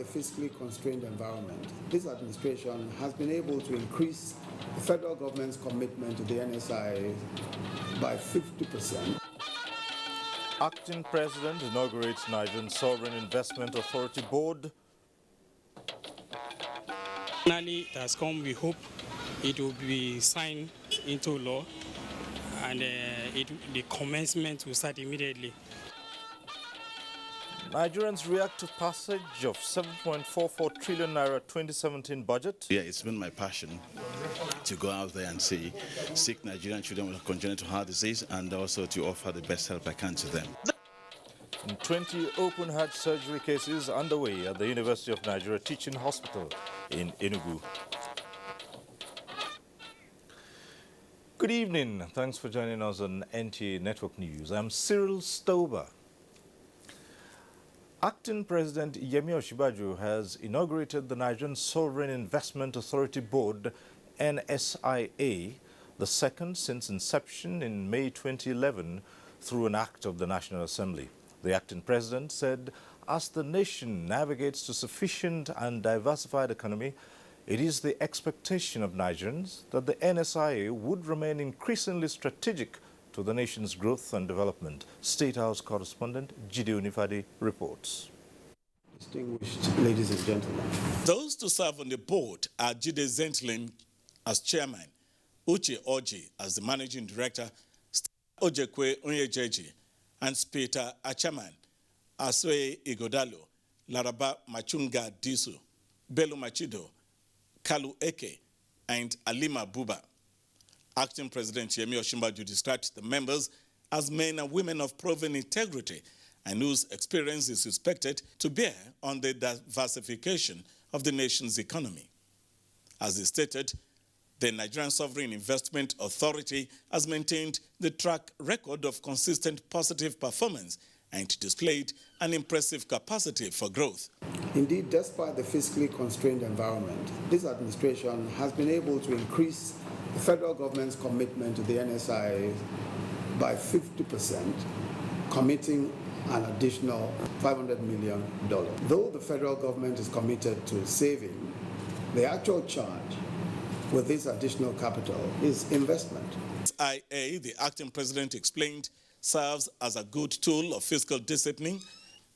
fiscally constrained environment, this administration has been able to increase the federal government's commitment to the NSIA by 50%. Acting President inaugurates Nigerian Sovereign Investment Authority Board. Finally, it has come. We hope it will be signed into law, and the commencement will start immediately. Nigerians react to passage of 7.44 trillion naira 2017 budget. Yeah, it's been my passion to go out there and see sick Nigerian children with congenital heart disease, and also to offer the best help I can to them. 20 open Hajj surgery cases underway at the University of Nigeria Teaching Hospital in Enugu. Good evening. Thanks for joining us on NTA Network News. I'm Cyril Stober. Acting President Yemi Osinbajo has inaugurated the Nigerian Sovereign Investment Authority Board, NSIA, the second since inception in May 2011 through an act of the National Assembly. The acting president said, as the nation navigates to sufficient and diversified economy, it is the expectation of Nigerians that the NSIA would remain increasingly strategic to the nation's growth and development. State House correspondent Jide Onifade reports. Distinguished ladies and gentlemen. Those to serve on the board are Jide Zentlin as chairman, Uche Oji as the managing director, Ojekwe Onyejeji, and Peter Achaman, Aswe Igodalo, Laraba Machunga Disu, Bello Machido, Kalu Eke, and Alima Buba. Acting President Yemi Osinbajo described the members as men and women of proven integrity and whose experience is expected to bear on the diversification of the nation's economy. As he stated, the Nigerian Sovereign Investment Authority has maintained the track record of consistent positive performance and displayed an impressive capacity for growth. Indeed, despite the fiscally constrained environment, this administration has been able to increase the federal government's commitment to the NSIA by 50%, committing an additional $500 million. Though the federal government is committed to saving, the actual charge with this additional capital is investment. NSIA, the acting president explained, serves as a good tool of fiscal discipline,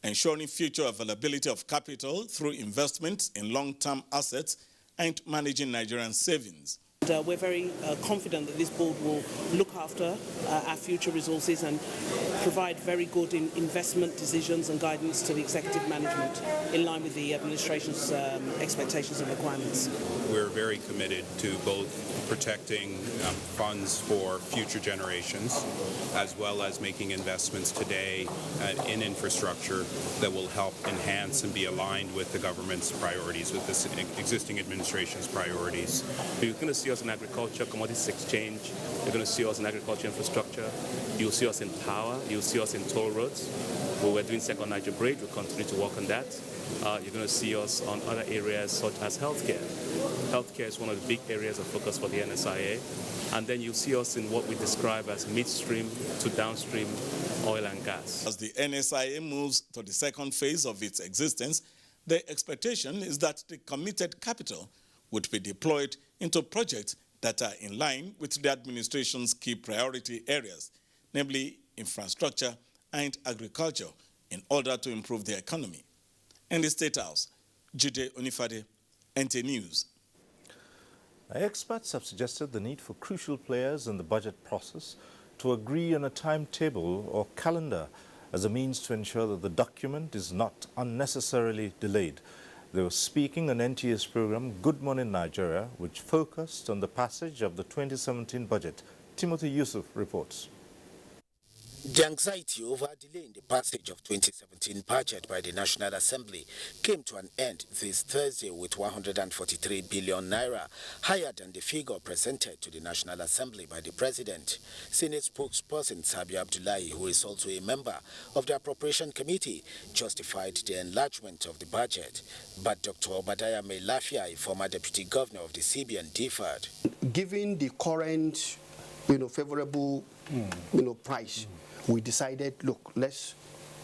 ensuring future availability of capital through investments in long-term assets and managing Nigerian savings. We're very confident that this board will look after our future resources and provide very good investment decisions and guidance to the executive management in line with the administration's expectations and requirements. We're very committed to both protecting funds for future generations as well as making investments today in infrastructure that will help enhance and be aligned with the government's priorities, with this existing administration's priorities. You're going to see us in agriculture, commodities exchange. You're going to see us in agriculture infrastructure. You'll see us in power. You'll see us in toll roads. We're doing Second Niger Bridge. We'll continue to work on that. You're going to see us on other areas such as healthcare. Healthcare is one of the big areas of focus for the NSIA. And then you'll see us in what we describe as midstream to downstream oil and gas. As the NSIA moves to the second phase of its existence, the expectation is that the committed capital would be deployed into projects that are in line with the administration's key priority areas, namely infrastructure and agriculture, in order to improve the economy. In the State House, Jide Onifade, NTA News. Experts have suggested the need for crucial players in the budget process to agree on a timetable or calendar as a means to ensure that the document is not unnecessarily delayed. They were speaking on NTA's program Good Morning Nigeria, which focused on the passage of the 2017 budget. Timothy Yusuf reports. The anxiety over delaying the passage of 2017 budget by the National Assembly came to an end this Thursday with 143 billion naira, higher than the figure presented to the National Assembly by the President. Senate spokesperson Sabi Abdullahi, who is also a member of the Appropriation Committee, justified the enlargement of the budget. But Dr. Obadiah Melafia, a former deputy governor of the CBN, differed. Given the current, favorable, price, we decided, look, let's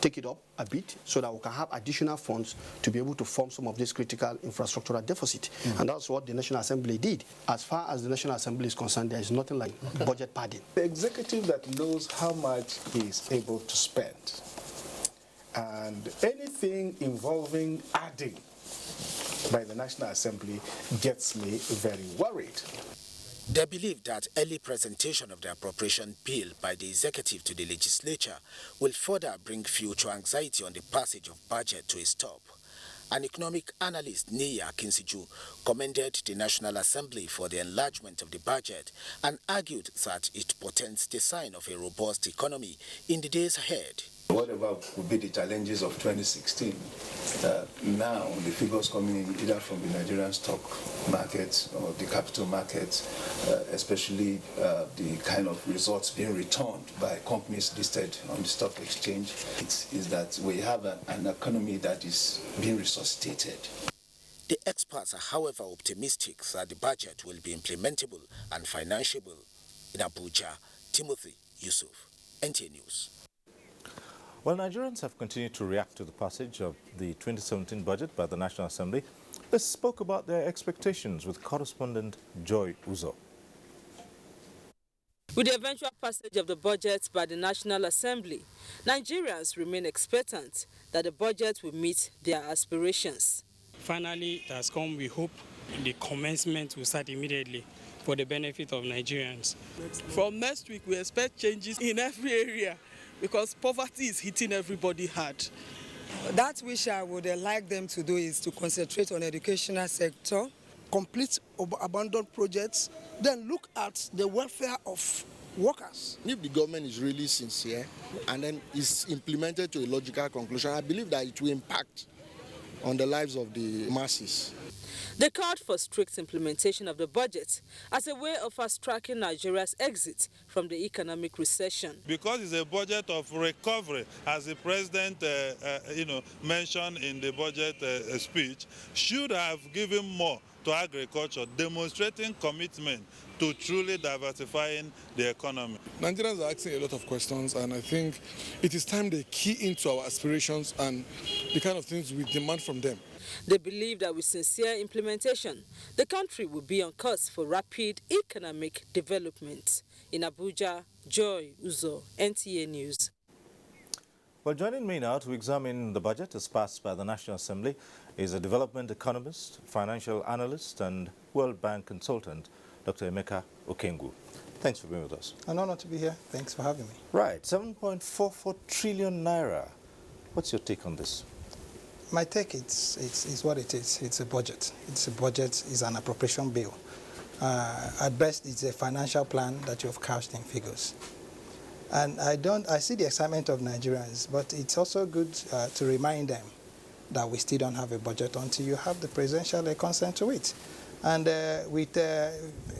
take it up a bit so that we can have additional funds to be able to fund some of this critical infrastructural deficit. And that's what the National Assembly did. As far as the National Assembly is concerned, there is nothing like budget padding. The executive that knows how much he is able to spend, and anything involving adding by the National Assembly gets me very worried. They believe that early presentation of the appropriation bill by the executive to the legislature will further bring future anxiety on the passage of budget to a stop. An economic analyst, Nia Kinsiju, commended the National Assembly for the enlargement of the budget and argued that it portends the sign of a robust economy in the days ahead. Whatever would be the challenges of 2016, now the figures coming in either from the Nigerian stock markets or the capital markets, especially the kind of results being returned by companies listed on the stock exchange, is that we have an economy that is being resuscitated. The experts are, however, optimistic that the budget will be implementable and financeable. In Abuja, Timothy Yusuf, NTA News. Well, Nigerians have continued to react to the passage of the 2017 budget by the National Assembly. They spoke about their expectations with correspondent Joy Uzo. With the eventual passage of the budget by the National Assembly, Nigerians remain expectant that the budget will meet their aspirations. Finally, it has come. We hope the commencement will start immediately for the benefit of Nigerians. From next week, we expect changes in every area, because poverty is hitting everybody hard. That which I would like them to do is to concentrate on the educational sector, complete abandoned projects, then look at the welfare of workers. If the government is really sincere and then is implemented to a logical conclusion, I believe that it will impact on the lives of the masses. They called for strict implementation of the budget as a way of fast-tracking Nigeria's exit from the economic recession. Because it's a budget of recovery, as the president mentioned in the budget speech, should have given more to agriculture, demonstrating commitment to truly diversifying the economy. Nigerians are asking a lot of questions, and I think it is time they key into our aspirations and the kind of things we demand from them. They believe that with sincere implementation, the country will be on course for rapid economic development. In Abuja, Joy Uzo, NTA News. Well, joining me now to examine the budget as passed by the National Assembly is a development economist, financial analyst and World Bank consultant, Dr. Emeka Okengu. Thanks for being with us. An honor to be here. Thanks for having me. Right, 7.44 trillion naira. What's your take on this? My take is what it is. It's a budget. It's a budget. It's an appropriation bill. At best, it's a financial plan that you've couched in figures. And I see the excitement of Nigerians, but it's also good to remind them that we still don't have a budget until you have the presidential consent to it. And with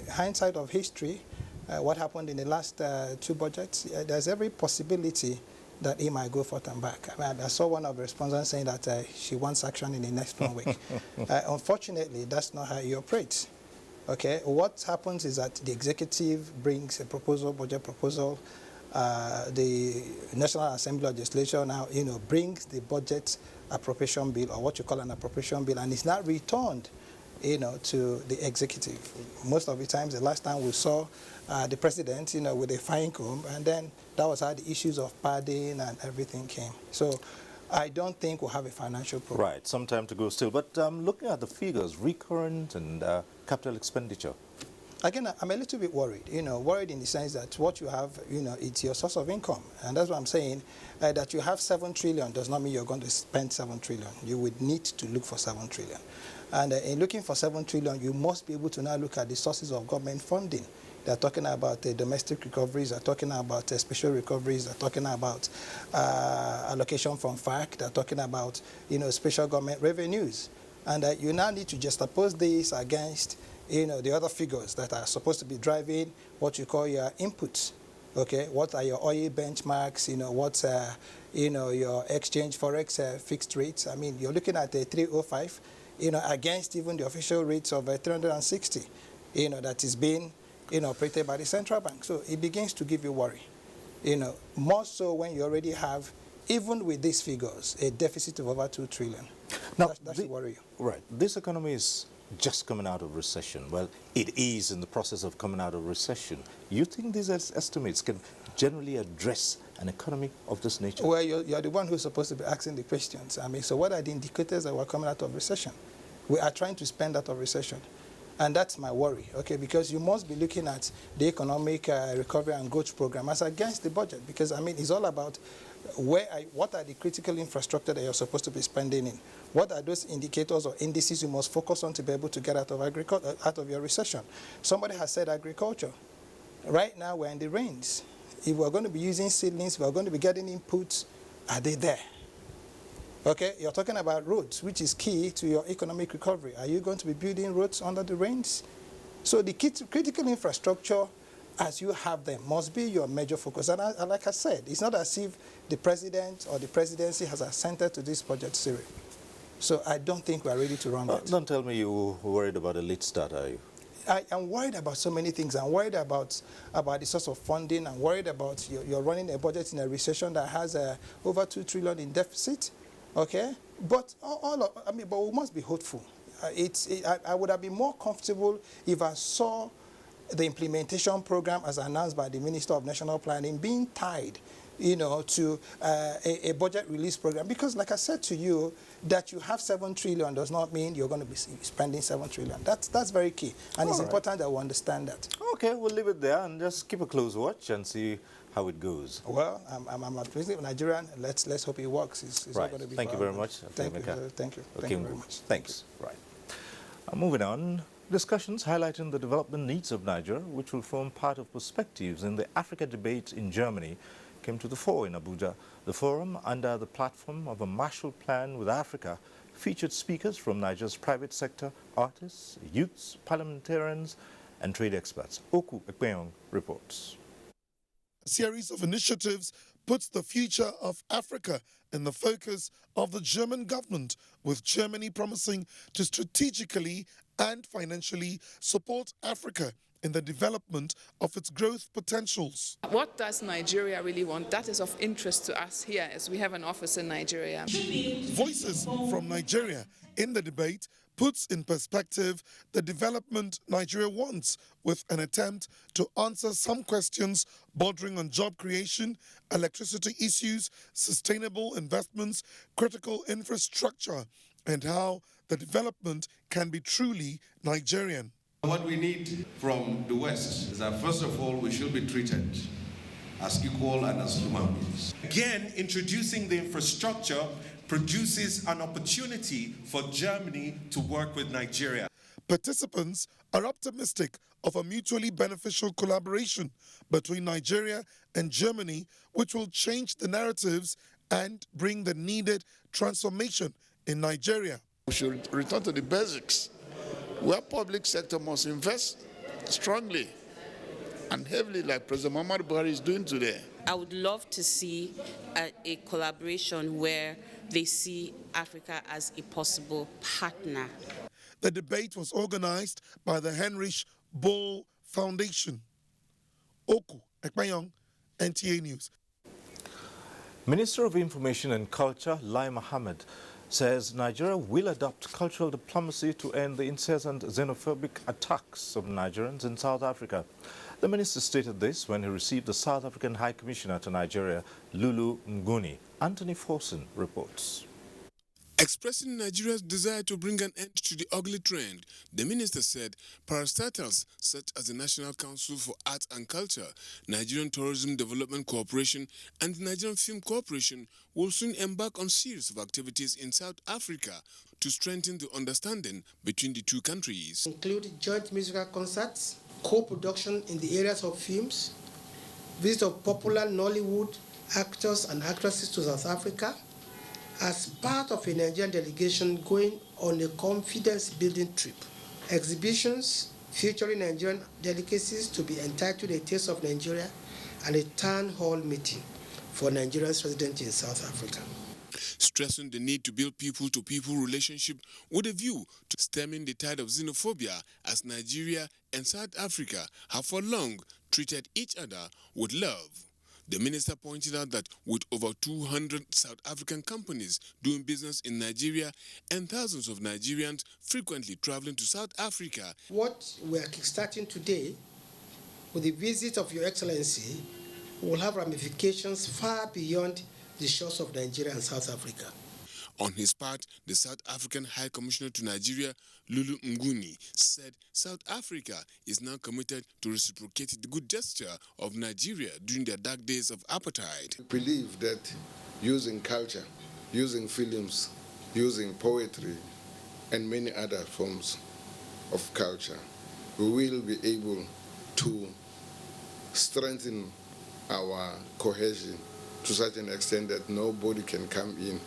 hindsight of history, what happened in the last two budgets, there's every possibility that he might go forth and back. I saw one of the respondents saying that she wants action in the next 1 week. Unfortunately, that's not how he operates. Okay, what happens is that the executive brings a proposal, budget proposal. The National Assembly legislature now, brings the budget appropriation bill, or what you call an appropriation bill, and it's not returned, to the executive. Most of the times, the last time we saw the president, with a fine comb, and then that was how the issues of padding and everything came. So I don't think we'll have a financial problem. Right, some time to go still. But looking at the figures, recurrent and capital expenditure. Again, I'm a little bit worried, worried in the sense that what you have, it's your source of income. And that's what I'm saying, that you have 7 trillion does not mean you're going to spend 7 trillion. You would need to look for 7 trillion. And in looking for 7 trillion, you must be able to now look at the sources of government funding. They're talking about domestic recoveries, they're talking about special recoveries, they're talking about allocation from FARC, they're talking about, special government revenues. And you now need to juxtapose this against, the other figures that are supposed to be driving what you call your inputs. Okay, what are your oil benchmarks? What's your exchange forex fixed rates? I mean, you're looking at 305, against even the official rates of 360, that is being operated by the central bank. So it begins to give you worry, more so when you already have even with these figures, a deficit of over 2 trillion. Now, that should worry you. Right. This economy is just coming out of recession. Well, it is in the process of coming out of recession. You think these estimates can generally address an economy of this nature? Well, you're the one who's supposed to be asking the questions. I mean, so what are the indicators that we're coming out of recession? We are trying to spend out of recession. And that's my worry, okay, because you must be looking at the economic recovery and growth program as against the budget, because, I mean, it's all about what are the critical infrastructure that you're supposed to be spending in? What are those indicators or indices you must focus on to be able to get out of your recession? Somebody has said agriculture. Right now, we're in the rains. If we're going to be using seedlings, we're going to be getting inputs, are they there? Okay, you're talking about roads, which is key to your economic recovery. Are you going to be building roads under the rains? So the critical infrastructure, as you have them, must be your major focus. And like I said, it's not as if the president or the presidency has assented to this budget series. So I don't think we're ready to run that. Don't tell me you're worried about a late start, are you? I am worried about so many things. I'm worried about the source of funding. I'm worried about you're running a budget in a recession that has over 2 trillion in deficit. Okay, but but we must be hopeful. I would have been more comfortable if I saw the implementation program as announced by the Minister of National Planning being tied, to a budget release program. Because, like I said to you, that you have 7 trillion does not mean you're going to be spending 7 trillion. That's very key, and it's important that we understand that. Okay, we'll leave it there and just keep a close watch and see how it goes. Well, I'm a Nigerian. Let's hope it works. It's right. Going to be Thank you very much. Thank you. Thank you very much. Thanks. Right. Moving on. Discussions highlighting the development needs of Nigeria, which will form part of perspectives in the Africa debate in Germany, came to the fore in Abuja. The forum, under the platform of a Marshall Plan with Africa, featured speakers from Nigeria's private sector, artists, youths, parliamentarians, and trade experts. Oku Ekpeong reports. A series of initiatives puts the future of Africa in the focus of the German government, with Germany promising to strategically and financially support Africa in the development of its growth potentials. What does Nigeria really want? That is of interest to us here, as we have an office in Nigeria. Voices from Nigeria in the debate puts in perspective the development Nigeria wants, with an attempt to answer some questions bordering on job creation, electricity issues, sustainable investments, critical infrastructure, and how the development can be truly Nigerian. What we need from the West is that, first of all, we should be treated as equal and as human beings. Again, introducing the infrastructure produces an opportunity for Germany to work with Nigeria. Participants are optimistic of a mutually beneficial collaboration between Nigeria and Germany, which will change the narratives and bring the needed transformation in Nigeria. We should return to the basics, where public sector must invest strongly and heavily, like President Muhammadu Buhari is doing today. I would love to see a collaboration where they see Africa as a possible partner. The debate was organized by the Heinrich Böll Foundation. Oku Ekpeong, NTA News. Minister of Information and Culture, Lai Mohammed, says Nigeria will adopt cultural diplomacy to end the incessant xenophobic attacks of Nigerians in South Africa. The minister stated this when he received the South African High Commissioner to Nigeria, Lulu Nguni. Anthony Forson reports. Expressing Nigeria's desire to bring an end to the ugly trend, the minister said parastatals such as the National Council for Arts and Culture, Nigerian Tourism Development Corporation, and the Nigerian Film Corporation will soon embark on a series of activities in South Africa to strengthen the understanding between the two countries. Include joint musical concerts, co-production in the areas of films, visit of popular Nollywood actors and actresses to South Africa, as part of a Nigerian delegation going on a confidence-building trip. Exhibitions featuring Nigerian delicacies to be entitled A Taste of Nigeria, and a town hall meeting for Nigerians resident in South Africa. Stressing the need to build people-to-people relationship with a view to stemming the tide of xenophobia, as Nigeria and South Africa have for long treated each other with love. The minister pointed out that with over 200 South African companies doing business in Nigeria and thousands of Nigerians frequently traveling to South Africa, what we are kickstarting today with the visit of Your Excellency will have ramifications far beyond the shores of Nigeria and South Africa. On his part, the South African High Commissioner to Nigeria, Lulu Nguni, said South Africa is now committed to reciprocate the good gesture of Nigeria during their dark days of apartheid. I believe that using culture, using films, using poetry, and many other forms of culture, we will be able to strengthen our cohesion to such an extent that nobody can come in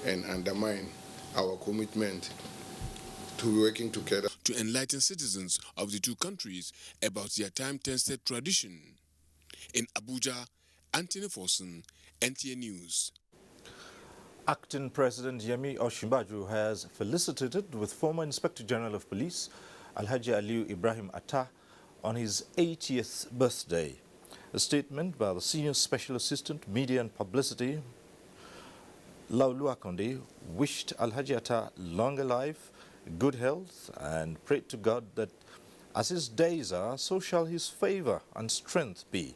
and undermine our commitment to working together. To enlighten citizens of the two countries about their time-tested tradition. In Abuja, Anthony Forson, NTA News. Acting President Yemi Osinbajo has felicitated with former Inspector General of Police Alhaji Aliyu Ibrahim Atta on his 80th birthday. A statement by the Senior Special Assistant Media and Publicity Laulu Akonde wished Alhaji Atta longer life, good health, and prayed to God that as his days are, so shall his favor and strength be.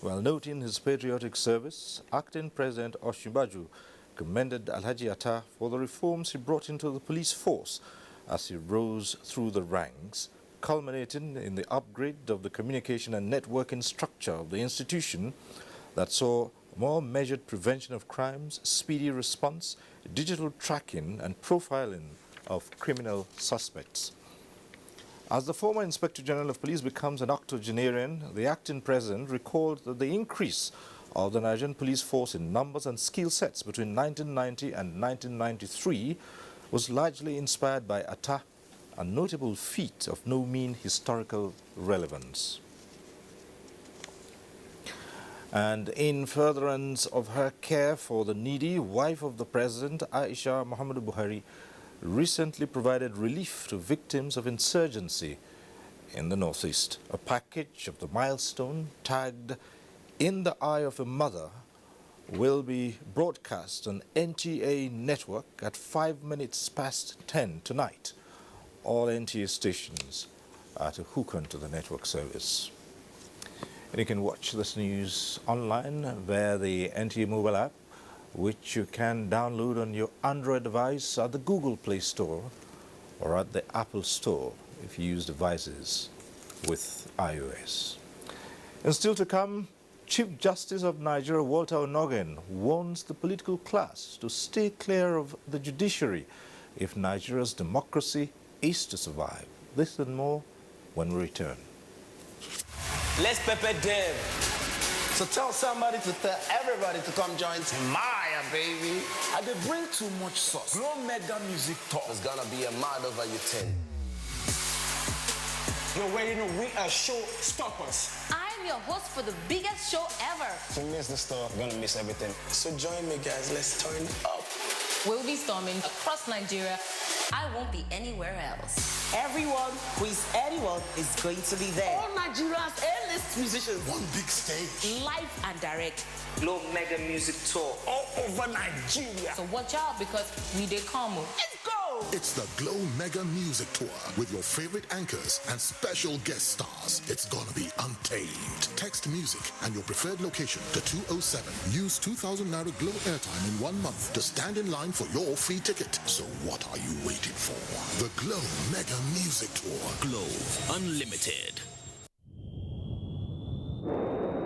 While noting his patriotic service, Acting President Osinbajo commended Alhaji Atta for the reforms he brought into the police force as he rose through the ranks, culminating in the upgrade of the communication and networking structure of the institution that saw more measured prevention of crimes, speedy response, digital tracking and profiling of criminal suspects. As the former Inspector General of Police becomes an octogenarian, the acting president recalled that the increase of the Nigerian police force in numbers and skill sets between 1990 and 1993 was largely inspired by Atta, a notable feat of no mean historical relevance. And in furtherance of her care for the needy, wife of the President, Aisha Muhammadu Buhari, recently provided relief to victims of insurgency in the Northeast. A package of the milestone tagged "In the Eye of a Mother" will be broadcast on NTA Network at 10:05 tonight. All NTA stations are to hook onto the network service. And you can watch this news online via the NTA mobile app, which you can download on your Android device at the Google Play Store or at the Apple Store if you use devices with iOS. And still to come, Chief Justice of Nigeria Walter Onnoghen warns the political class to stay clear of the judiciary if Nigeria's democracy is to survive. This and more when we return. Let's pepper them. So tell somebody to tell everybody to come join Maya, baby. I did bring too much sauce. Glow Mega Music Talk. It's gonna be a mad over your 10. Yo, wait, you know, we are showstoppers. I'm your host for the biggest show ever. If you miss the store, you're gonna miss everything. So join me, guys. Let's turn up. We'll be storming across Nigeria. I won't be anywhere else. Everyone who is anyone is going to be there. All Nigeria's A-list musicians. One big stage. Live and direct. Glow Mega Music Tour all over Nigeria. So watch out because we dey come. Let's go! It's the Glow Mega Music Tour with your favorite anchors and special guest stars. It's gonna be untamed. Text music and your preferred location to 207. Use 2,000 Naira Glow airtime in 1 month to stand in line for your free ticket. So what are you waiting for? The Glow Mega Music Tour. Glow Unlimited.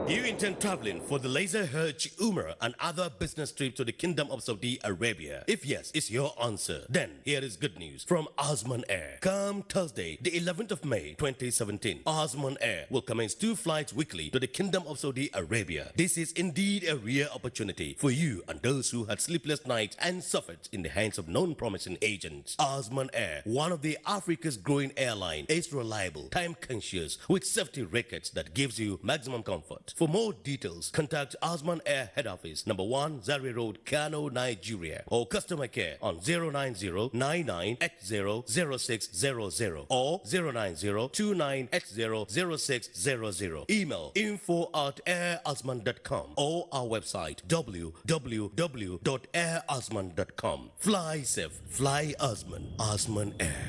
You intend traveling for the laser Hajj, Umrah and other business trips to the Kingdom of Saudi Arabia? If yes, is your answer. Then here is good news from Osman Air. Come Thursday, the 11th of May, 2017, Osman Air will commence 2 flights weekly to the Kingdom of Saudi Arabia. This is indeed a rare opportunity for you and those who had sleepless nights and suffered in the hands of non-promising agents. Osman Air, one of the Africa's growing airline, is reliable, time-conscious, with safety records that gives you maximum comfort. For more details, contact Osman Air Head Office, number 1, Zaria Road, Kano, Nigeria, or customer care on 090-9980-0600 or 090-2980-0600. Email info@airosman.com or our website www.airosman.com. Fly safe, fly Osman, Osman Air.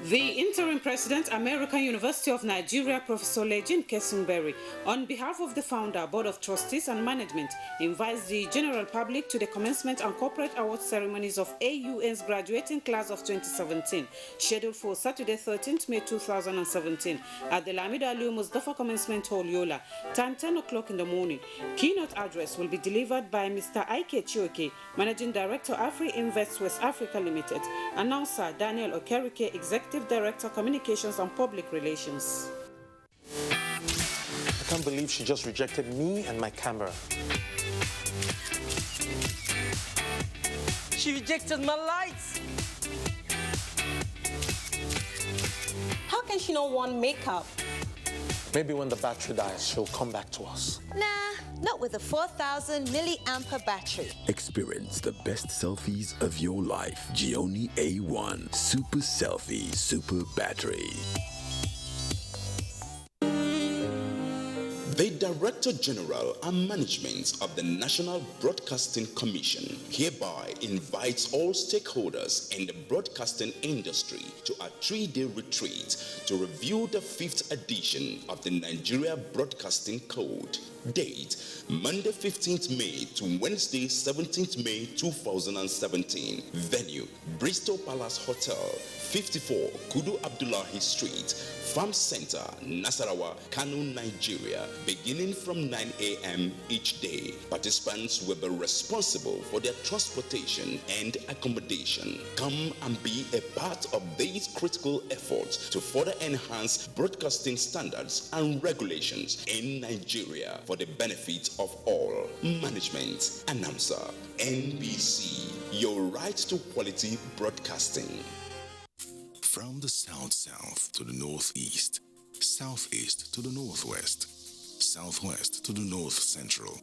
The interim president, American University of Nigeria, Professor Lejin Kesungberry, on behalf of the founder, board of trustees and management, invites the general public to the commencement and corporate award ceremonies of AUN's graduating class of 2017, scheduled for Saturday, 13th May 2017, at the Lamido Aliyu Mustafa Commencement Hall, Yola, time 10 o'clock in the morning. Keynote address will be delivered by Mr. Ike Chioke, Managing Director, Afri Invest West Africa Limited, announcer Daniel Okerike, Executive Director, Communications and Public Relations. I can't believe she just rejected me and my camera. She rejected my lights. How can she not want makeup? Maybe when the battery dies, she'll come back to us. Nah, not with a 4,000 milliampere battery. Experience the best selfies of your life. Gioni A1 Super Selfie Super Battery. The Director General and Management of the National Broadcasting Commission hereby invites all stakeholders in the broadcasting industry to a 3-day retreat to review the 5th edition of the Nigeria Broadcasting Code. Date, Monday 15th May to Wednesday 17th May 2017. Venue, Bristol Palace Hotel, 54 Kudu Abdullahi Street, Farm Center, Nasarawa, Kano, Nigeria, beginning from 9 a.m. each day. Participants will be responsible for their transportation and accommodation. Come and be a part of these critical efforts to further enhance broadcasting standards and regulations in Nigeria for the benefit of all. Management, announcer, NBC, your right to quality broadcasting. From the south-south to the northeast, southeast to the northwest, southwest to the north-central,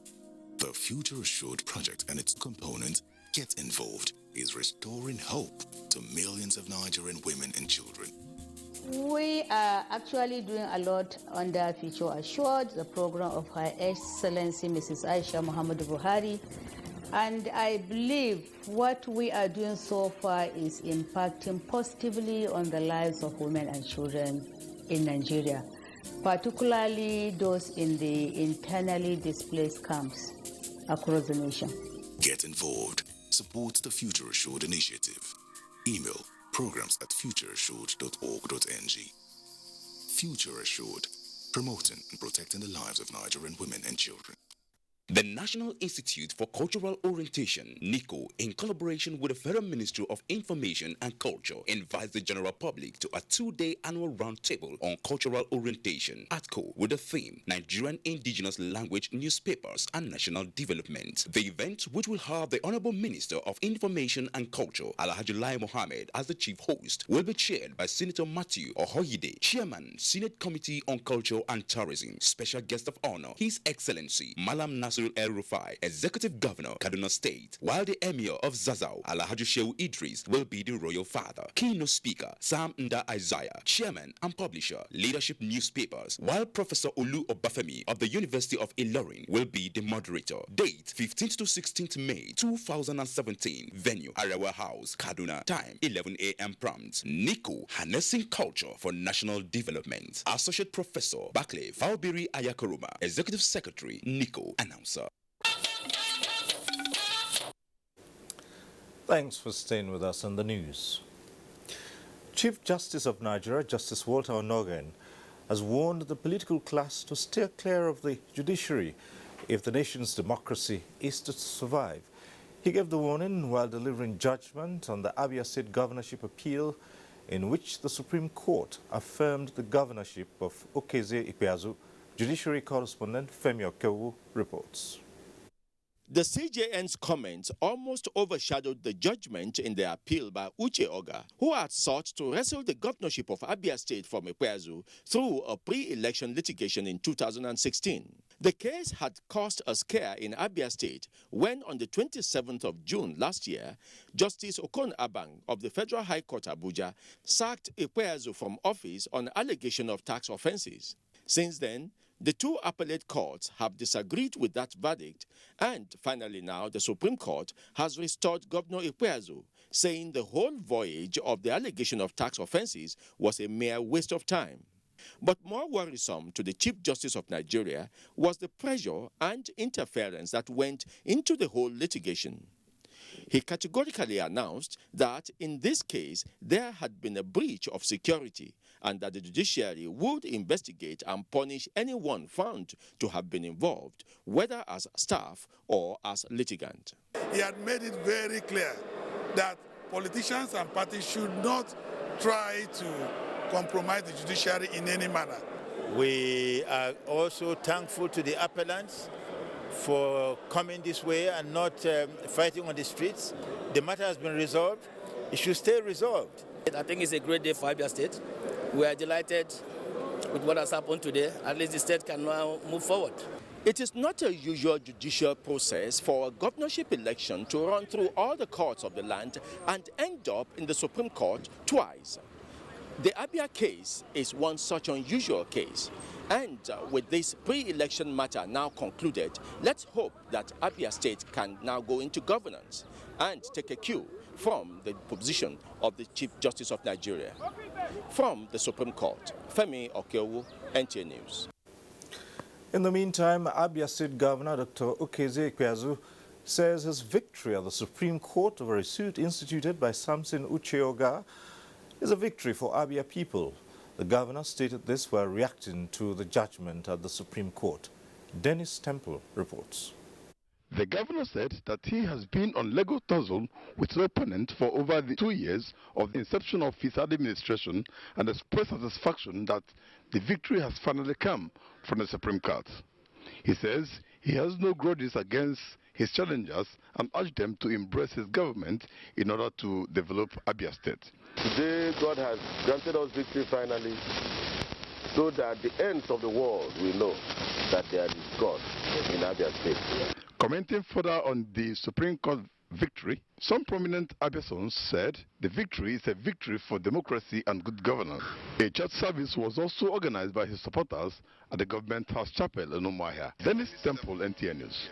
the Future Assured project and its component, Get Involved, is restoring hope to millions of Nigerian women and children. We are actually doing a lot under Future Assured, the program of Her Excellency Mrs. Aisha Muhammadu Buhari. And I believe what we are doing so far is impacting positively on the lives of women and children in Nigeria, particularly those in the internally displaced camps across the nation. Get Involved. Support the Future Assured initiative. Email programs@futureassured.org.ng. Future Assured, promoting and protecting the lives of Nigerian women and children. The National Institute for Cultural Orientation, NICO, in collaboration with the Federal Ministry of Information and Culture, invites the general public to a 2-day annual roundtable on cultural orientation at ATCO with the theme Nigerian Indigenous Language Newspapers and National Development. The event, which will have the Honorable Minister of Information and Culture, Alhaji Lai Mohammed, as the chief host, will be chaired by Senator Matthew Ohoyide, Chairman, Senate Committee on Culture and Tourism. Special guest of honor, His Excellency Malam Nasir El Rufai, Executive Governor, Kaduna State, while the Emir of Zazau, Alhaji Shehu Idris, will be the Royal Father. Keynote Speaker, Sam Nda Isaiah, Chairman and Publisher, Leadership Newspapers, while Professor Olu Obafemi of the University of Ilorin will be the moderator. Date, 15th to 16th May 2017. Venue, Arawa House, Kaduna. Time, 11 a.m. prompt. NICO, Harnessing Culture for National Development. Associate Professor, Bakle Faubiri Ayakoroma, Executive Secretary, NICO, announcer. Thanks for staying with us on the news. Chief Justice of Nigeria, Justice Walter Onogen, has warned the political class to steer clear of the judiciary if the nation's democracy is to survive. He gave the warning while delivering judgment on the Abia State governorship appeal, in which the Supreme Court affirmed the governorship of Okeze Ikpeazu. Judiciary correspondent Femi Okewu reports. The CJN's comments almost overshadowed the judgment in the appeal by Uche Oga, who had sought to wrestle the governorship of Abia State from Ikpeazu through a pre-election litigation in 2016. The case had caused a scare in Abia State when, on the 27th of June last year, Justice Okon Abang of the Federal High Court Abuja sacked Ikpeazu from office on allegation of tax offenses. Since then, the two appellate courts have disagreed with that verdict, and finally now the Supreme Court has restored Governor Ikpeazu, saying the whole voyage of the allegation of tax offenses was a mere waste of time. But more worrisome to the Chief Justice of Nigeria was the pressure and interference that went into the whole litigation. He categorically announced that in this case there had been a breach of security and that the judiciary would investigate and punish anyone found to have been involved, whether as staff or as litigant. He had made it very clear that politicians and parties should not try to compromise the judiciary in any manner. We are also thankful to the appellants for coming this way and not fighting on the streets. The matter has been resolved. It should stay resolved. I think it's a great day for Abia State. We are delighted with what has happened today. At least the state can now move forward. It is not a usual judicial process for a governorship election to run through all the courts of the land and end up in the Supreme Court twice. The Abia case is one such unusual case. And with this pre-election matter now concluded, let's hope that Abia State can now go into governance and take a cue from the position of the Chief Justice of Nigeria. From the Supreme Court, Femi Okeowu, NTA News. In the meantime, Abia State Governor Dr. Okeze Ikpeazu says his victory at the Supreme Court over a suit instituted by Samson Uche Oga is a victory for Abia people. The governor stated this while reacting to the judgment at the Supreme Court. Dennis Temple reports. The governor said that he has been on legal tussle with his opponent for over the 2 years of the inception of his administration and expressed satisfaction that the victory has finally come from the Supreme Court. He says he has no grudges against his challengers and urged them to embrace his government in order to develop Abia State. Today, God has granted us victory finally, so that the ends of the world will know that there is God in Abia State. Commenting further on the Supreme Court victory, some prominent Abiasons said the victory is a victory for democracy and good governance. A church service was also organized by his supporters at the Government House Chapel in Umuahia. Dennis Temple, NTA News.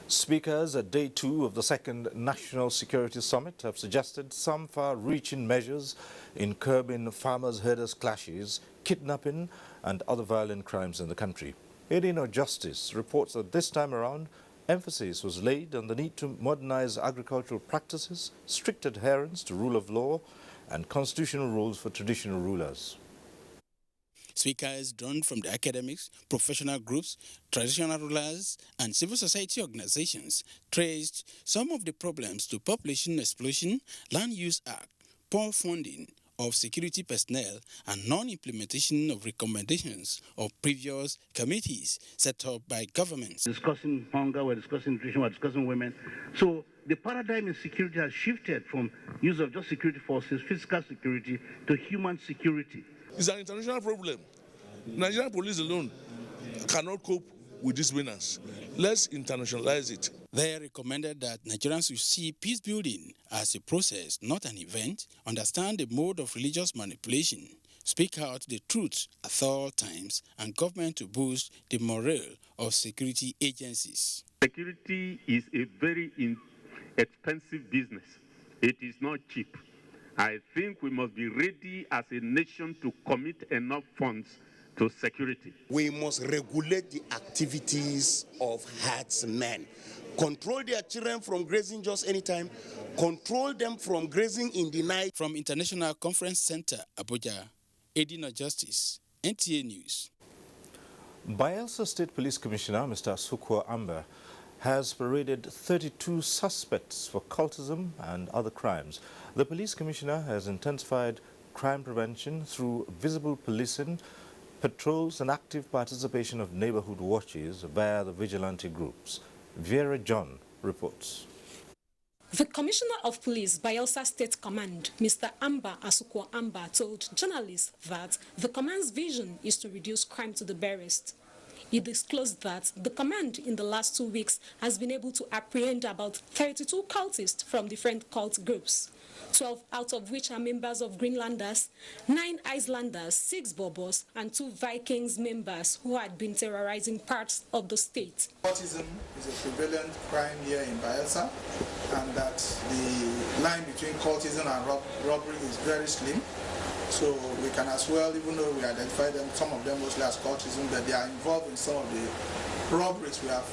Speakers at Day 2 of the second National Security Summit have suggested some far-reaching measures in curbing farmers-herders clashes, kidnapping and other violent crimes in the country. Edino Justice reports that this time around, emphasis was laid on the need to modernize agricultural practices, strict adherence to rule of law and constitutional rules for traditional rulers. Speakers drawn from the academics, professional groups, traditional rulers, and civil society organizations traced some of the problems to population explosion, land use act, poor funding of security personnel, and non-implementation of recommendations of previous committees set up by governments. Discussing hunger, we're discussing nutrition, we're discussing women. So the paradigm in security has shifted from use of just security forces, physical security, to human security. It's an international problem. Nigerian police alone cannot cope with these menace. Let's internationalize it. They recommended that Nigerians should see peace building as a process, not an event, understand the mode of religious manipulation, speak out the truth at all times, and government to boost the morale of security agencies. Security is a very expensive business. It is not cheap. I think we must be ready as a nation to commit enough funds to security. We must regulate the activities of herdsmen. Control their children from grazing just anytime. Control them from grazing in the night. From International Conference Center, Abuja, Edina Justice, NTA News. Bayelsa State Police Commissioner Mr. Sukwa Amber has paraded 32 suspects for cultism and other crimes. The police commissioner has intensified crime prevention through visible policing, patrols and active participation of neighborhood watches via the vigilante groups. Vera John reports. The Commissioner of Police, Bayelsa State Command, Mr. Amba Asukwo Amba, told journalists that the command's vision is to reduce crime to the barest. He disclosed that the command in the last 2 weeks has been able to apprehend about 32 cultists from different cult groups, 12 out of which are members of Greenlanders, 9 Icelanders, 6 Bobos, and 2 Vikings members who had been terrorizing parts of the state. Cultism is a prevalent crime here in Bayelsa, and that the line between cultism and robbery is very slim. So we can as well, even though we identify them, some of them mostly as cultism, but they are involved in some of the robberies we have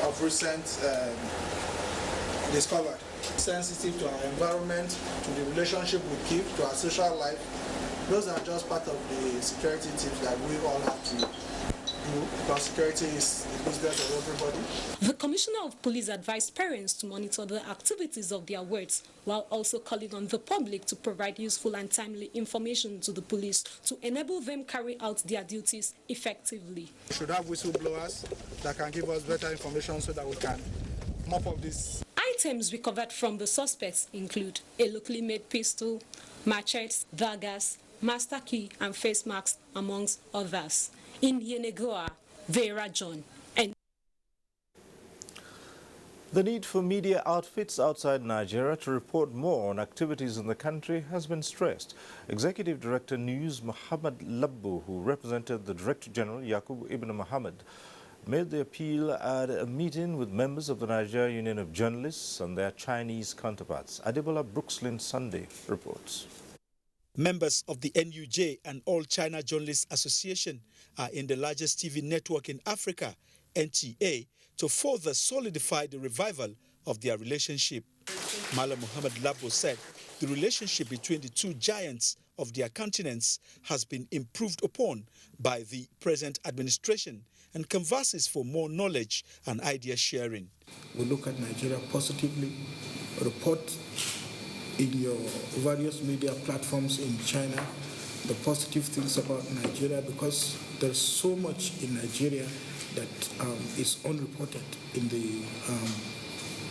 of recent discovered. Sensitive to our environment, to the relationship we keep, to our social life. Those are just part of the security tips that we all have to do, because security is the business of everybody. The Commissioner of Police advised parents to monitor the activities of their wards, while also calling on the public to provide useful and timely information to the police to enable them carry out their duties effectively. We should have whistleblowers that can give us better information so that we can mop up this. Items recovered from the suspects include a locally made pistol, machetes, daggers, master key, and face masks, amongst others. In Yenegoa, Vera John. And the need for media outfits outside Nigeria to report more on activities in the country has been stressed. Executive Director News Muhammad Labbu, who represented the Director General Yakub Ibn Muhammad, made the appeal at a meeting with members of the Nigeria Union of Journalists and their Chinese counterparts. Adebola Brookslyn Sunday reports. Members of the NUJ and All China Journalists Association are in the largest TV network in Africa, NTA, to further solidify the revival of their relationship. Mala Muhammad Labo said the relationship between the two giants of their continents has been improved upon by the present administration and converses for more knowledge and idea sharing. We look at Nigeria positively, report in your various media platforms in China the positive things about Nigeria, because there's so much in Nigeria that is unreported in the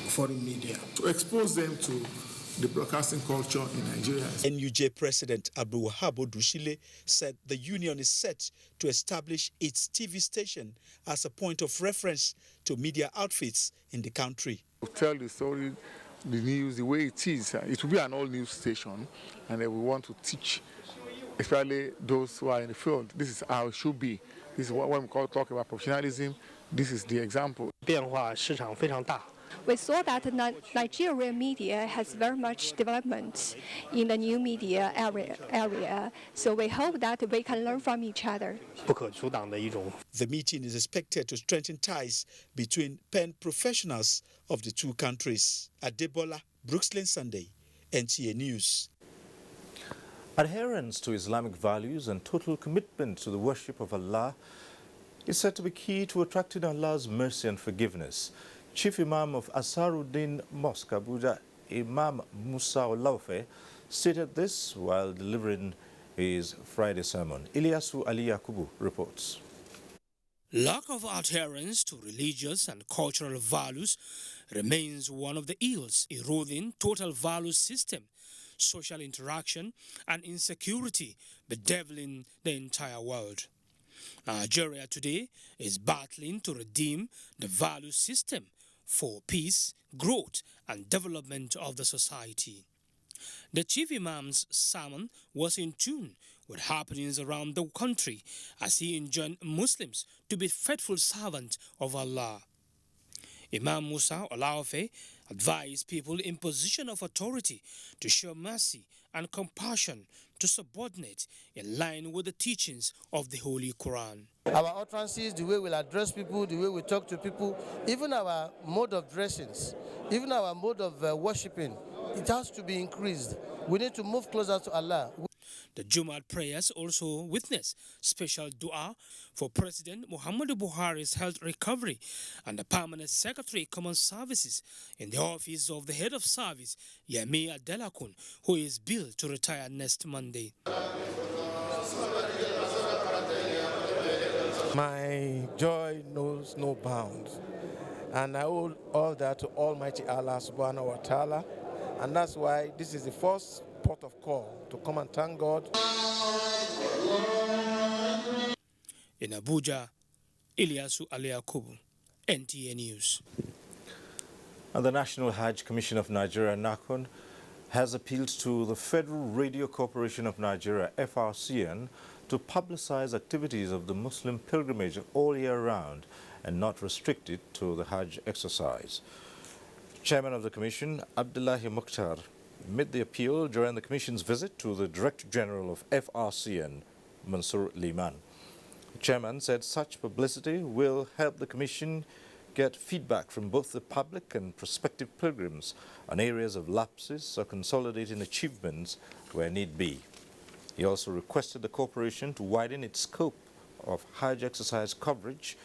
foreign media. To expose them to the broadcasting culture in Nigeria. NUJ President Abdul Wahab Odushile said the union is set to establish its TV station as a point of reference to media outfits in the country. Tell the story, the news, the way it is. It will be an all-news station, and we want to teach, especially those who are in the field. This is how it should be. This is what we talk about professionalism. This is the example. We saw that Nigerian media has very much development in the new media area, so we hope that we can learn from each other. The meeting is expected to strengthen ties between pen professionals of the two countries. Adebola Brookslyn Sunday, NTA News. Adherence to Islamic values and total commitment to the worship of Allah is said to be key to attracting Allah's mercy and forgiveness. Chief Imam of Asaruddin Mosque, Abuja, Imam Musa Olaufe, stated this while delivering his Friday sermon. Ilyasu Ali Yakubu reports. Lack of adherence to religious and cultural values remains one of the ills eroding total value system, social interaction, and insecurity bedeviling the entire world. Nigeria today is battling to redeem the value system for peace, growth, and development of the society. The Chief Imam's sermon was in tune with happenings around the country as he enjoined Muslims to be faithful servants of Allah. Imam Musa Olaufe advised people in position of authority to show mercy and compassion to subordinate in line with the teachings of the Holy Quran. Our utterances, the way we'll address people, the way we talk to people, even our mode of dressings, even our mode of worshipping, it has to be increased. We need to move closer to Allah. The Jumat prayers also witnessed special dua for President Muhammadu Buhari's health recovery and the Permanent Secretary Common Services in the office of the Head of Service, Yemi Adelakun, who is billed to retire next Monday. My joy knows no bounds. And I owe all that to Almighty Allah subhanahu wa ta'ala. And that's why this is the first port of call to come and thank God. In Abuja, Ilyasu Aliakubu, NTA News. And the National Hajj Commission of Nigeria, NACON, has appealed to the Federal Radio Corporation of Nigeria, FRCN, to publicize activities of the Muslim pilgrimage all year round and not restrict it to the Hajj exercise. Chairman of the Commission, Abdullahi Mukhtar, made the appeal during the Commission's visit to the Director General of FRCN, Mansour Liman. The Chairman said such publicity will help the Commission get feedback from both the public and prospective pilgrims on areas of lapses or consolidating achievements where need be. He also requested the corporation to widen its scope of Hajj exercise coverage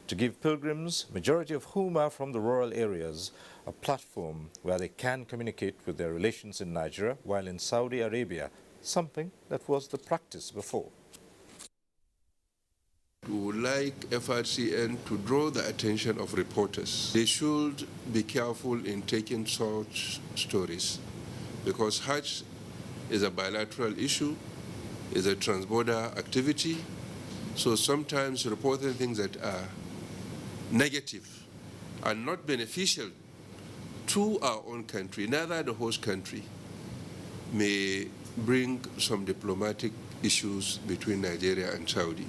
to give pilgrims, majority of whom are from the rural areas, a platform where they can communicate with their relations in Nigeria while in Saudi Arabia, something that was the practice before. We would like FRCN to draw the attention of reporters. They should be careful in taking such stories because Hajj is a bilateral issue, is a transborder activity, so sometimes reporting things that are negative and not beneficial to our own country, neither the host country, may bring some diplomatic issues between Nigeria and Saudi.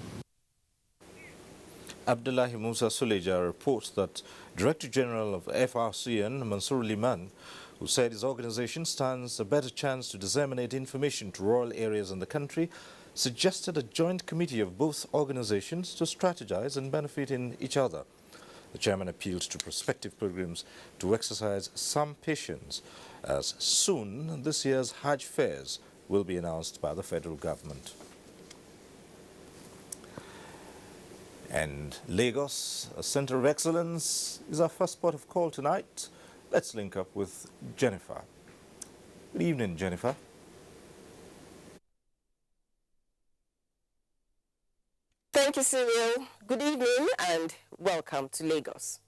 Abdullahi Musa Suleja reports that Director General of FRCN, Mansour Liman, who said his organization stands a better chance to disseminate information to rural areas in the country, suggested a joint committee of both organizations to strategize and benefit in each other. The chairman appealed to prospective pilgrims to exercise some patience, as soon this year's Hajj fares will be announced by the federal government. And Lagos, a center of excellence, is our first port of call tonight. Let's link up with Jennifer. Good evening, Jennifer. Thank you, Cyril. Good evening and welcome to Lagos.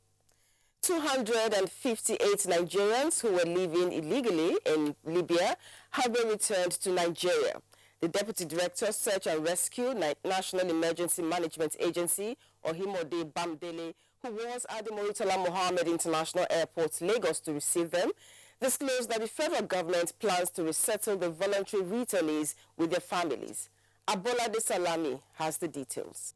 258 Nigerians who were living illegally in Libya have been returned to Nigeria. The Deputy Director, Search and Rescue, National Emergency Management Agency, Ohimode Bamdele, who was at the Murtala Mohammed International Airport, Lagos, to receive them, disclosed that the federal government plans to resettle the voluntary returnees with their families. Abolade Salami has the details.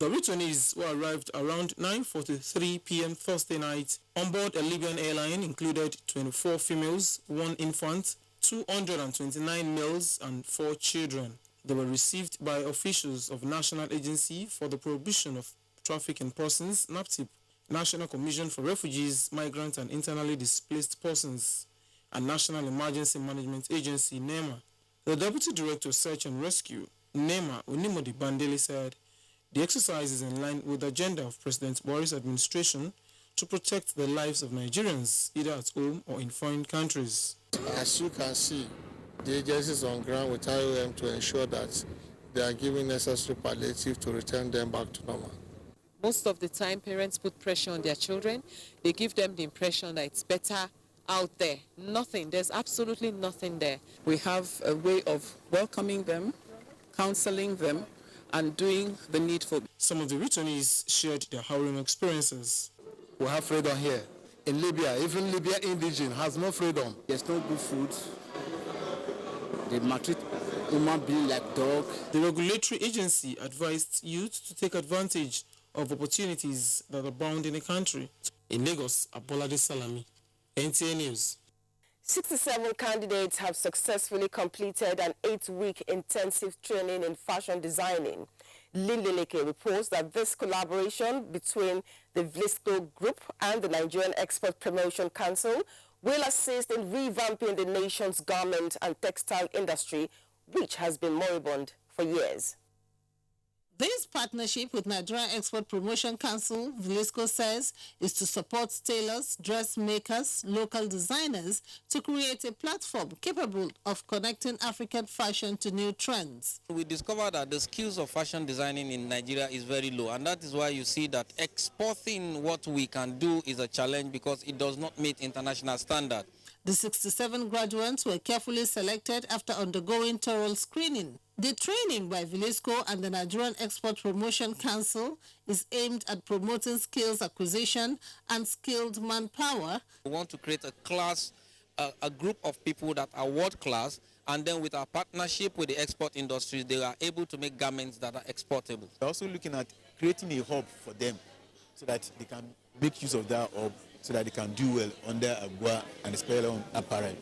The returnees who arrived around 9:43 p.m. Thursday night on board a Libyan airline included 24 females, 1 infant, 229 males and 4 children. They were received by officials of National Agency for the Prohibition of Traffic in Persons, NAPTIP, National Commission for Refugees, Migrants and Internally Displaced Persons, and National Emergency Management Agency, NEMA. The Deputy Director of Search and Rescue, NEMA, Onimodi Bandele, said the exercise is in line with the agenda of President Buhari's administration to protect the lives of Nigerians, either at home or in foreign countries. As you can see, the agencies on ground with IOM to ensure that they are giving necessary palliative to return them back to normal. Most of the time, parents put pressure on their children. They give them the impression that it's better out there. Nothing. There's absolutely nothing there. We have a way of welcoming them, counseling them, and doing the needful. Some of the returnees shared their harrowing experiences. We have freedom here. In Libya, even Libya indigene has no freedom. There's no good food. They maltreat human beings like dog. The regulatory agency advised youth to take advantage of opportunities that abound in the country. In Lagos, Abolade Salami, NTA News. 67 candidates have successfully completed an 8-week intensive training in fashion designing. Lindeleke reports that this collaboration between the Vlisco Group and the Nigerian Export Promotion Council will assist in revamping the nation's garment and textile industry, which has been moribund for years. This partnership with Nigerian Export Promotion Council, VLISCO says, is to support tailors, dressmakers, local designers to create a platform capable of connecting African fashion to new trends. We discovered that the skills of fashion designing in Nigeria is very low, and that is why you see that exporting what we can do is a challenge because it does not meet international standards. The 67 graduates were carefully selected after undergoing thorough screening. The training by VLISCO and the Nigerian Export Promotion Council is aimed at promoting skills acquisition and skilled manpower. We want to create a class, a group of people that are world class, and then with our partnership with the export industry, they are able to make garments that are exportable. We're also looking at creating a hub for them so that they can make use of that hub so that they can do well under Agua and especially on apparel.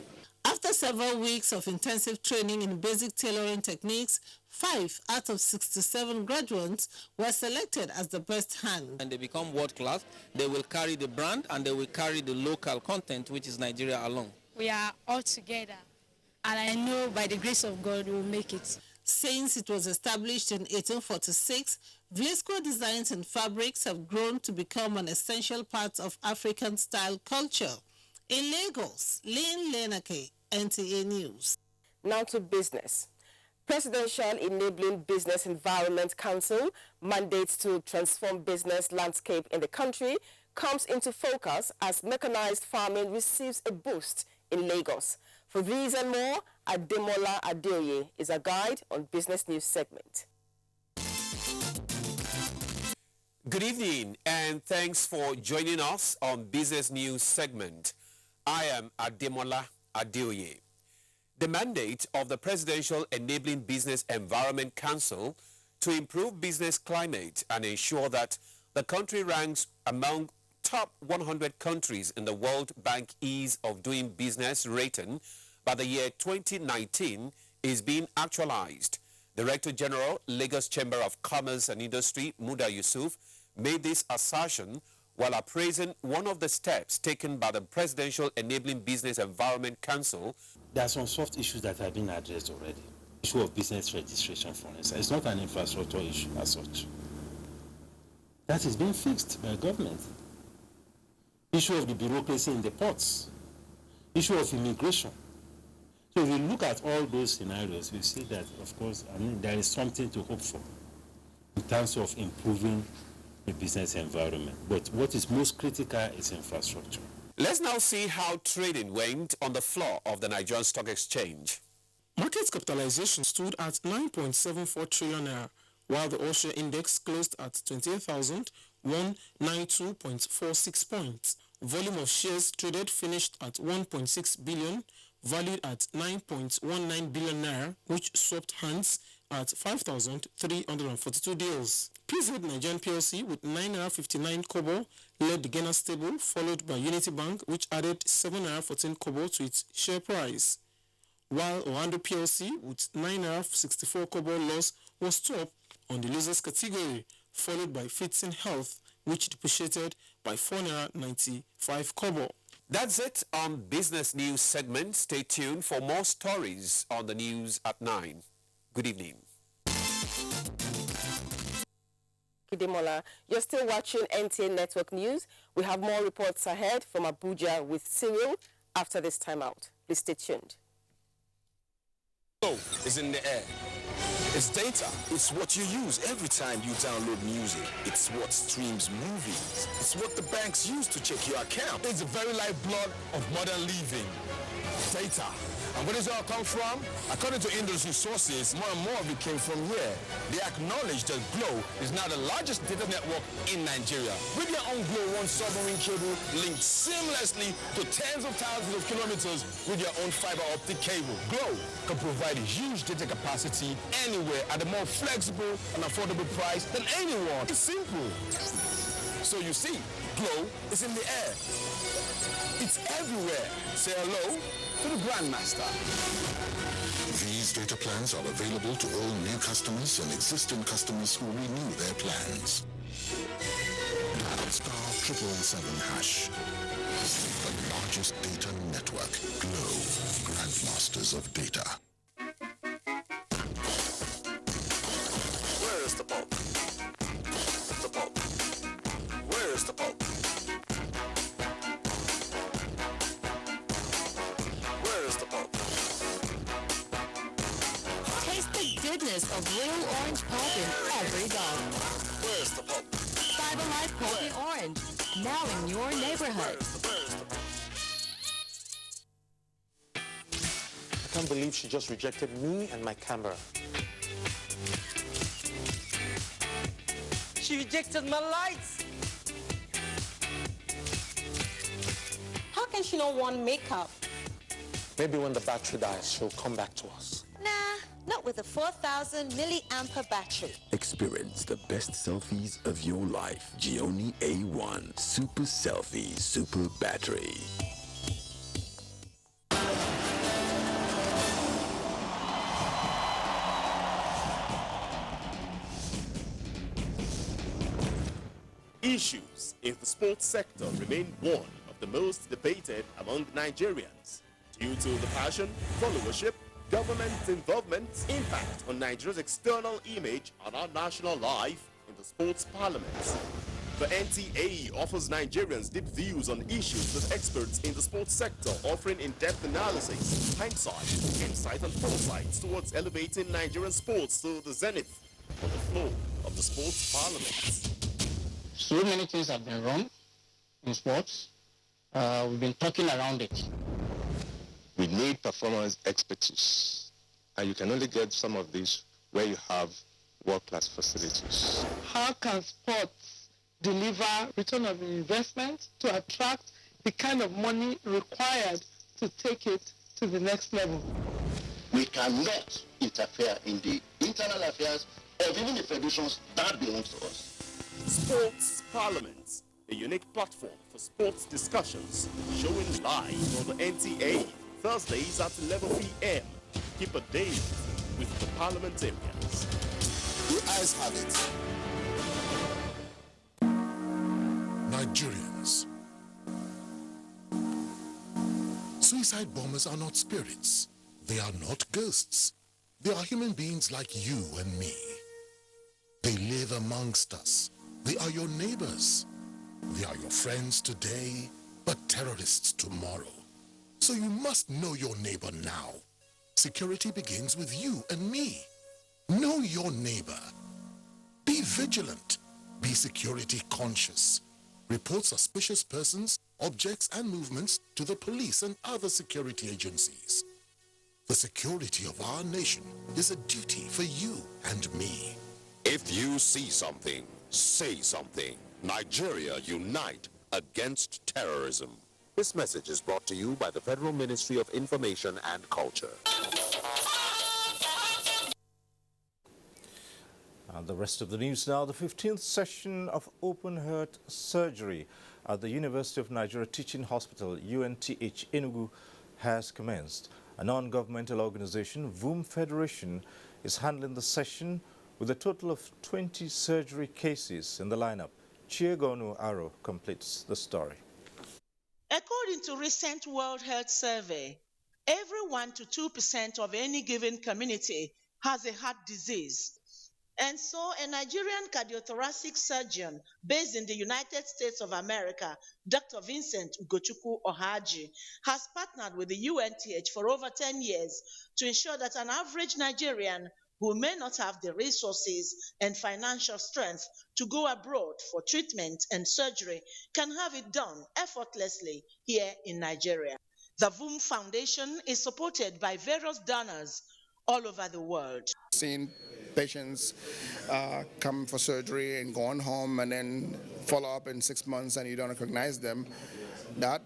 After several weeks of intensive training in basic tailoring techniques, 5 out of 67 graduates were selected as the best hand. And they become world class, they will carry the brand and they will carry the local content, which is Nigeria alone. We are all together, and I know by the grace of God we will make it. Since it was established in 1846, VLISCO designs and fabrics have grown to become an essential part of African-style culture. In Lagos, Lynn Lenake, NTA News. Now to business. Presidential Enabling Business Environment Council mandates to transform business landscape in the country comes into focus as mechanized farming receives a boost in Lagos. For these and more, Ademola Adeoye is a guide on Business News segment. Good evening and thanks for joining us on Business News segment. I am Ademola Adeoye. The mandate of the Presidential Enabling Business Environment Council to improve business climate and ensure that the country ranks among top 100 countries in the World Bank Ease of Doing Business rating by the year 2019 is being actualized. Director General, Lagos Chamber of Commerce and Industry, Muda Yusuf, made this assertion while appraising one of the steps taken by the Presidential Enabling Business Environment Council. There are some soft issues that have been addressed already. Issue of business registration, for instance. It's not an infrastructure issue as such. That is being fixed by government. Issue of the bureaucracy in the ports. Issue of immigration. So if you look at all those scenarios, we see that, of course, there is something to hope for in terms of improving the business environment. But what is most critical is infrastructure. Let's now see how trading went on the floor of the Nigerian Stock Exchange. Market capitalization stood at 9.74 trillion naira, while the All-Share Index closed at 28,192.46 points. Volume of shares traded finished at 1.6 billion, valued at 9.19 billion naira, which swapped hands at 5,342 deals. PZ Nigerian PLC with 9.59 kobo led the gainer stable, followed by Unity Bank, which added 7.14 kobo to its share price. While Oando PLC with 9.64 kobo loss was top on the losers category, followed by Fitsin Health, which depreciated by 4.95 kobo. That's it on Business News segment. Stay tuned for more stories on the news at 9. Good evening. Kidemola, you're still watching NTA Network News. We have more reports ahead from Abuja with Cyril after this timeout. Please stay tuned. Flow is in the air. It's data. It's what you use every time you download music. It's what streams movies. It's what the banks use to check your account. It's the very lifeblood of modern living. Data. And where does it all come from? According to industry sources, more and more of it came from here. They acknowledge that Glo is now the largest data network in Nigeria. With your own Glo One submarine cable linked seamlessly to tens of thousands of kilometers with your own fiber optic cable. Glo can provide a huge data capacity anywhere at a more flexible and affordable price than anyone. It's simple. So you see, Glo is in the air. It's everywhere. Say hello to the Grandmaster. These data plans are available to all new customers and existing customers who renew their plans. Star 777#. The largest data network. Glo, Grandmasters of Data. Where is the bulk? freshness of real orange pulp in every gulp. Where's the pulp? Fiber Life Pulpy Orange, now in your neighborhood. I can't believe she just rejected me and my camera. She rejected my lights. How can she not want makeup? Maybe when the battery dies, she'll come back to us. Nah, not with a 4,000 milliampere battery. Experience the best selfies of your life. Gioni A1 Super Selfie Super Battery. Issues in the sports sector remain one of the most debated among Nigerians due to the passion, followership, government involvement, impact on Nigeria's external image and our national life in the sports parliament. The NTA offers Nigerians deep views on issues with experts in the sports sector, offering in-depth analysis, hindsight, insight and foresight towards elevating Nigerian sports to the zenith on the floor of the sports parliament. So many things have been wrong in sports. We've been talking around it. We need performance expertise, and you can only get some of this where you have world-class facilities. How can sports deliver return of investment to attract the kind of money required to take it to the next level? We cannot interfere in the internal affairs of even the federations that belongs to us. Sports Parliament, a unique platform for sports discussions, showing live on the NTA Thursdays at 11 p.m. Keep a date with the parliamentarians. The eyes have it. Nigerians. Suicide bombers are not spirits. They are not ghosts. They are human beings like you and me. They live amongst us. They are your neighbors. They are your friends today, but terrorists tomorrow. So you must know your neighbor now. Security begins with you and me. Know your neighbor. Be vigilant. Be security conscious. Report suspicious persons, objects, and movements to the police and other security agencies. The security of our nation is a duty for you and me. If you see something, say something. Nigeria, unite against terrorism. This message is brought to you by the Federal Ministry of Information and Culture. And the rest of the news now. The 15th session of open heart surgery at the University of Nigeria Teaching Hospital, UNTH, Enugu, has commenced. A non-governmental organization, VOOM Federation, is handling the session with a total of 20 surgery cases in the lineup. Chiegonu Aro completes the story. According to recent World Health Survey, every 1 to 2% of any given community has a heart disease. And so a Nigerian cardiothoracic surgeon based in the United States of America, Dr. Vincent Ugochukwu Ohaji, has partnered with the UNTH for over 10 years to ensure that an average Nigerian who may not have the resources and financial strength to go abroad for treatment and surgery can have it done effortlessly here in Nigeria. The VOOM Foundation is supported by various donors all over the world. Seeing patients come for surgery and going home and then follow up in 6 months and you don't recognize them, that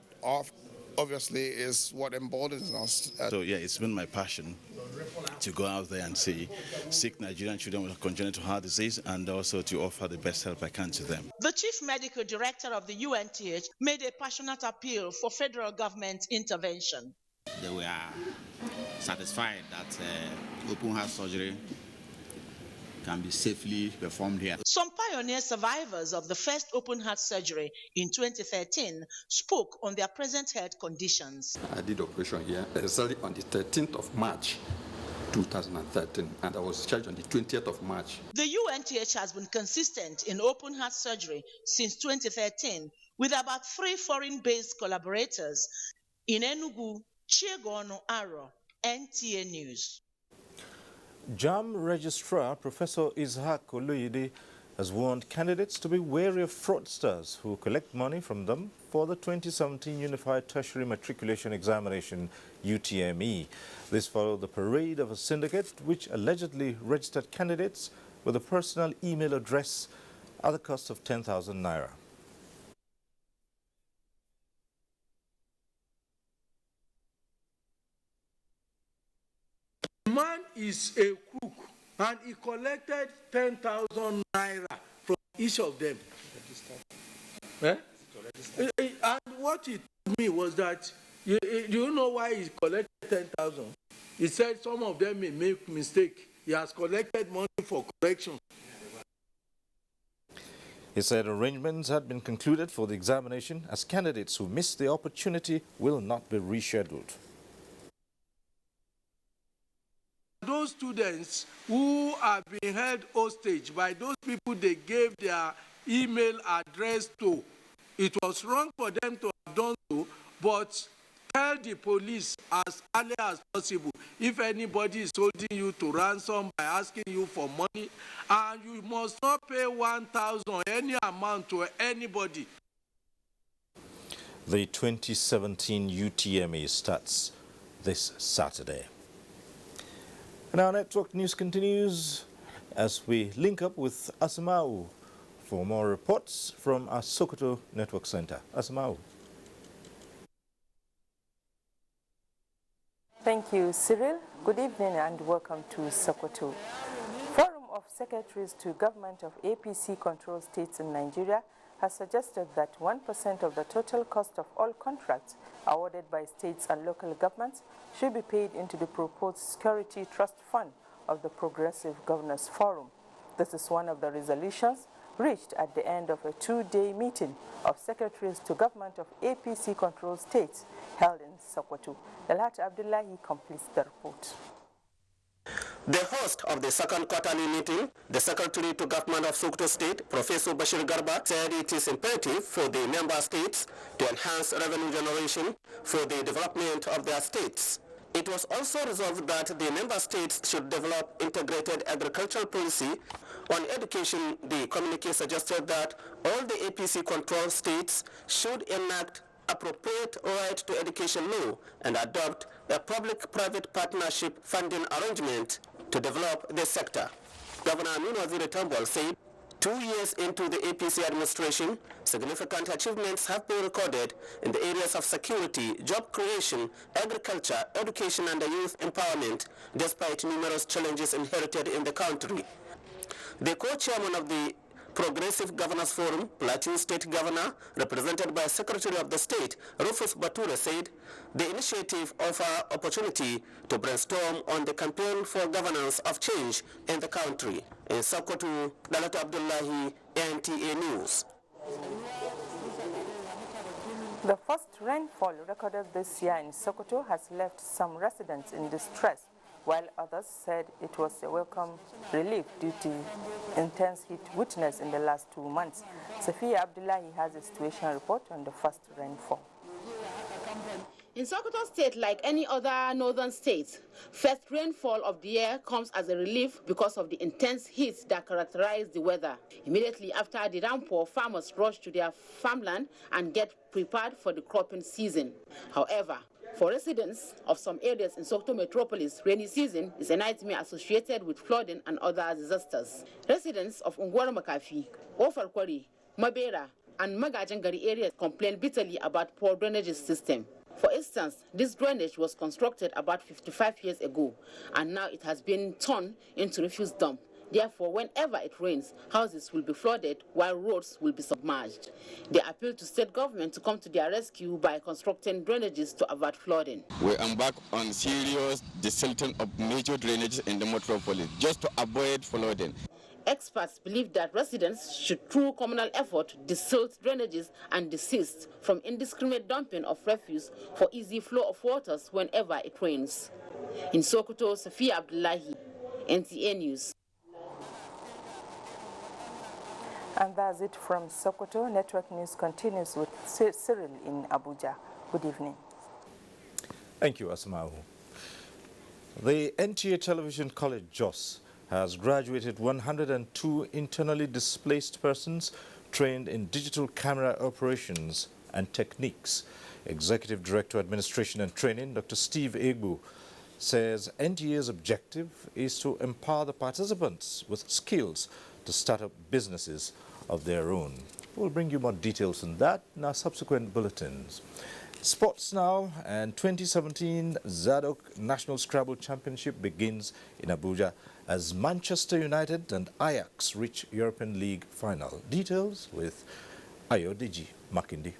obviously is what emboldens us. So yeah, it's been my passion to go out there and see sick Nigerian children with congenital heart disease and also to offer the best help I can to them. The Chief Medical Director of the UNTH made a passionate appeal for federal government intervention. They were satisfied that open heart surgery can be safely performed here. Some pioneer survivors of the first open heart surgery in 2013 spoke on their present health conditions. I did operation here exactly on the 13th of March 2013, and I was discharged on the 20th of March. The UNTH has been consistent in open heart surgery since 2013 with about 3 foreign-based collaborators. In Enugu, Chiegonu Aro, NTA News. JAMB Registrar Professor Ishaq Oluyede has warned candidates to be wary of fraudsters who collect money from them for the 2017 Unified Tertiary Matriculation Examination UTME. This followed the parade of a syndicate which allegedly registered candidates with a personal email address at the cost of 10,000 naira. Man is a crook and he collected 10,000 naira from each of them. Eh? And what he told me was that, you know why he collected 10,000? He said some of them may make mistake. He has collected money for correction. He said arrangements had been concluded for the examination as candidates who missed the opportunity will not be rescheduled. Those students who are being held hostage by those people they gave their email address to, it was wrong for them to have done so, but tell the police as early as possible if anybody is holding you to ransom by asking you for money, and you must not pay 1,000 or any amount to anybody. The 2017 UTME starts this Saturday. And our network news continues as we link up with Asma'u for more reports from our Sokoto Network Center. Asma'u. Thank you, Cyril. Good evening and welcome to Sokoto. Forum of Secretaries to Government of APC-controlled states in Nigeria has suggested that 1% of the total cost of all contracts awarded by states and local governments should be paid into the proposed Security Trust Fund of the Progressive Governors Forum. This is one of the resolutions reached at the end of a two-day meeting of Secretaries to Government of APC-controlled states held in Sokoto. Elhat Abdullahi completes the report. The host of the second quarterly meeting, the Secretary to Government of Sokoto State, Professor Bashir Garba, said it is imperative for the member states to enhance revenue generation for the development of their states. It was also resolved that the member states should develop integrated agricultural policy. On education, the communique suggested that all the APC-controlled states should enact appropriate right to education law and adopt a public-private partnership funding arrangement to develop the sector. Governor Aminu Waziri Tambol said 2 years into the APC administration, significant achievements have been recorded in the areas of security, job creation, agriculture, education, and youth empowerment, despite numerous challenges inherited in the country. The co-chairman of the Progressive Governors Forum, Plateau State Governor, represented by Secretary of the State, Rufus Bature, said the initiative offers opportunity to brainstorm on the campaign for governance of change in the country. In Sokoto, Dalat Abdullahi, NTA News. The first rainfall recorded this year in Sokoto has left some residents in distress, while others said it was a welcome relief due to intense heat witnessed in the last 2 months. Safiya Abdullahi has a situation report on the first rainfall. In Sokoto State, like any other northern state, first rainfall of the year comes as a relief because of the intense heat that characterized the weather. Immediately after the downpour, farmers rush to their farmland and get prepared for the cropping season. However, for residents of some areas in Sokoto metropolis, rainy season is a nightmare associated with flooding and other disasters. Residents of Ungwara Makafi, Ofarkwari, Mabera, and Magajangari areas complain bitterly about poor drainage system. For instance, this drainage was constructed about 55 years ago, and now it has been turned into refuse dump. Therefore, whenever it rains, houses will be flooded while roads will be submerged. They appeal to state government to come to their rescue by constructing drainages to avert flooding. We embark on serious desilting of major drainages in the metropolis just to avoid flooding. Experts believe that residents should, through communal effort, desilt drainages and desist from indiscriminate dumping of refuse for easy flow of waters whenever it rains. In Sokoto, Safiya Abdullahi, NTA News. And that's it from Sokoto. Network News continues with Cyril in Abuja. Good evening. Thank you, Asma'u. The NTA Television College Jos has graduated 102 internally displaced persons trained in digital camera operations and techniques. Executive Director, Administration and Training, Dr. Steve Egbu, says NTA's objective is to empower the participants with skills to start up businesses of their own. We'll bring you more details on that in our subsequent bulletins. Sports now, and 2017 Zadok National Scrabble Championship begins in Abuja as Manchester United and Ajax reach European League final. Details with Ayodeji Makindi.